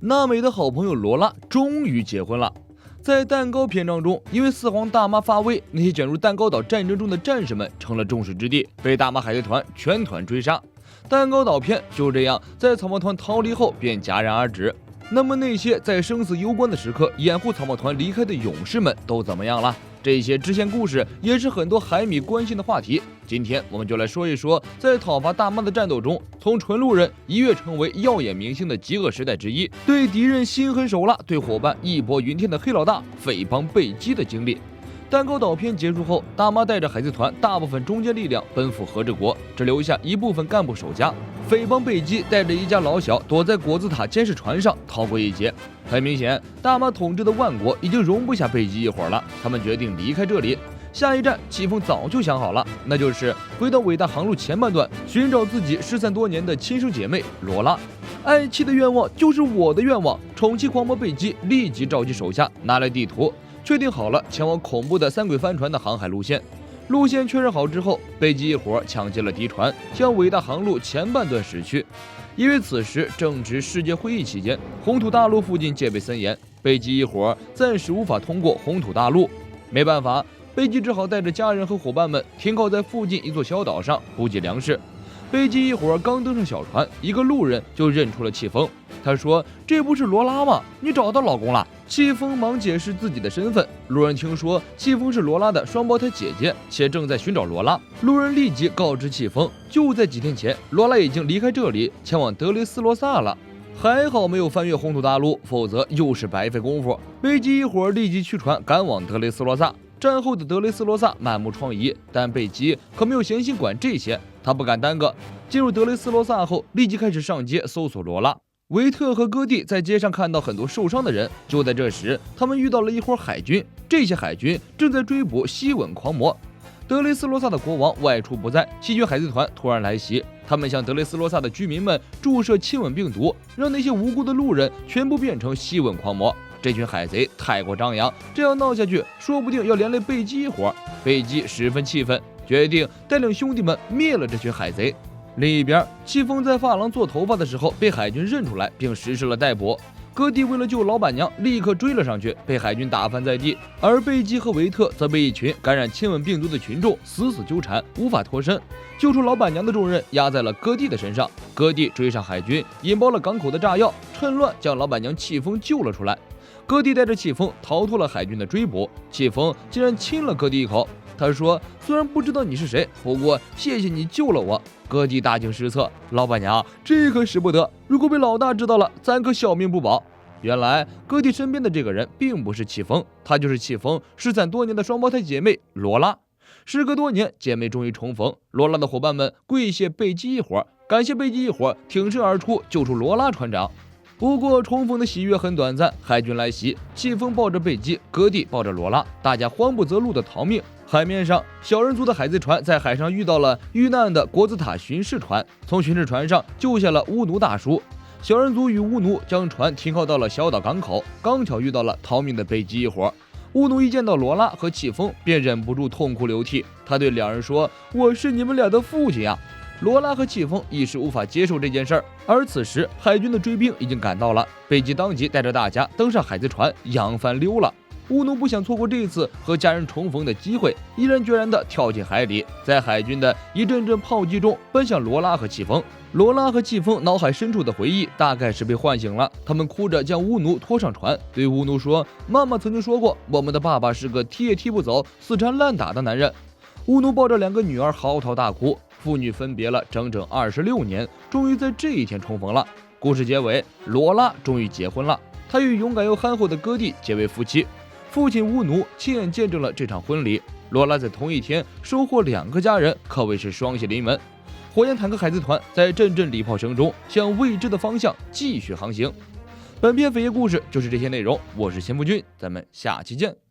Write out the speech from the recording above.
娜美的好朋友罗拉终于结婚了。在蛋糕篇章中，因为四皇大妈发威，那些卷入蛋糕岛战争中的战士们成了众矢之的，被大妈海贼团全团追杀。蛋糕岛篇就这样在草帽团逃离后便戛然而止。那么那些在生死攸关的时刻掩护草帽团离开的勇士们都怎么样了？这些支线故事也是很多海迷关心的话题。今天我们就来说一说，在讨伐大妈的战斗中，从纯路人一跃成为耀眼明星的极恶时代之一，对敌人心狠手辣，对伙伴义薄云天的黑老大匪帮贝基的经历。蛋糕岛篇结束后，大妈带着海贼团大部分中坚力量奔赴和之国，只留下一部分干部守家。匪帮贝基带着一家老小躲在果子塔监视船上逃过一劫。很明显，大妈统治的万国已经容不下贝基一伙了，他们决定离开这里。下一站，戚风早就想好了，那就是回到伟大航路前半段，寻找自己失散多年的亲生姐妹罗拉。爱妻的愿望就是我的愿望。宠妻狂魔贝基立即召集手下，拿来地图，确定好了前往恐怖的三鬼帆船的航海路线。路线确认好之后，贝基一伙抢劫了敌船，向伟大航路前半段驶去。因为此时正值世界会议期间，红土大陆附近戒备森严，贝基一伙暂时无法通过红土大陆。没办法，贝基只好带着家人和伙伴们停靠在附近一座小岛上补给粮食。贝基一伙刚登上小船，一个路人就认出了戚风。他说：“这不是罗拉吗？你找到老公了？”戚风忙解释自己的身份。路人听说戚风是罗拉的双胞胎姐姐，且正在寻找罗拉。路人立即告知戚风，就在几天前，罗拉已经离开这里，前往德雷斯罗萨了。还好没有翻越红土大陆，否则又是白费功夫。贝基一伙立即驱船赶往德雷斯罗萨。战后的德雷斯罗萨满目疮痍，但贝基可没有闲心管这些，他不敢耽搁。进入德雷斯罗萨后，立即开始上街搜索罗拉。维特和戈蒂在街上看到很多受伤的人，就在这时，他们遇到了一伙海军。这些海军正在追捕吸吻狂魔。德雷斯罗萨的国王外出不在，细菌海贼团突然来袭，他们向德雷斯罗萨的居民们注射亲吻病毒，让那些无辜的路人全部变成吸吻狂魔。这群海贼太过张扬，这样闹下去，说不定要连累贝基一伙。贝基十分气愤，决定带领兄弟们灭了这群海贼。另一边，戚风在发廊做头发的时候被海军认出来，并实施了逮捕。戈蒂为了救老板娘，立刻追了上去，被海军打翻在地。而贝基和维特则被一群感染亲吻病毒的群众死死纠缠，无法脱身。救出老板娘的重任压在了戈蒂的身上。戈蒂追上海军，引爆了港口的炸药，趁乱将老板娘戚风救了出来。戈蒂带着戚风逃脱了海军的追捕，戚风竟然亲了戈蒂一口。他说：“虽然不知道你是谁，不过谢谢你救了我。”戈蒂大惊失色，老板娘，这可使不得，如果被老大知道了，咱可小命不保。原来戈蒂身边的这个人并不是戚风，他就是戚风失散多年的双胞胎姐妹罗拉。时隔多年，姐妹终于重逢，罗拉的伙伴们跪谢贝基一伙，感谢贝基一伙挺身而出救出罗拉船长。不过重逢的喜悦很短暂，海军来袭，戚风抱着贝基，戈蒂抱着罗拉，大家慌不择路的逃命。海面上，小人族的海贼船在海上遇到了遇难的果子塔巡视船，从巡视船上救下了乌奴大叔。小人族与乌奴将船停靠到了小岛港口，刚巧遇到了逃命的贝基一伙。乌奴一见到罗拉和戚风，便忍不住痛哭流涕。他对两人说：“我是你们俩的父亲呀！”罗拉和戚风一时无法接受这件事儿，而此时海军的追兵已经赶到了，贝基当即带着大家登上海贼船，扬帆溜了。乌奴不想错过这次和家人重逢的机会，毅然决然地跳进海里，在海军的一阵阵炮击中奔向罗拉和戚风。罗拉和戚风脑海深处的回忆大概是被唤醒了，他们哭着将乌奴拖上船，对乌奴说：“妈妈曾经说过，我们的爸爸是个踢也踢不走、死缠烂打的男人。”乌奴抱着两个女儿嚎啕大哭，父女分别了整整26年，终于在这一天重逢了。故事结尾，罗拉终于结婚了，她与勇敢又憨厚的戈蒂结为夫妻。父亲乌奴亲眼见证了这场婚礼。罗拉在同一天收获2个家人，可谓是双喜临门。火焰坦克海贼团在阵阵礼炮声中向未知的方向继续航行。本片扉页故事就是这些内容，我是钱夫君，咱们下期见。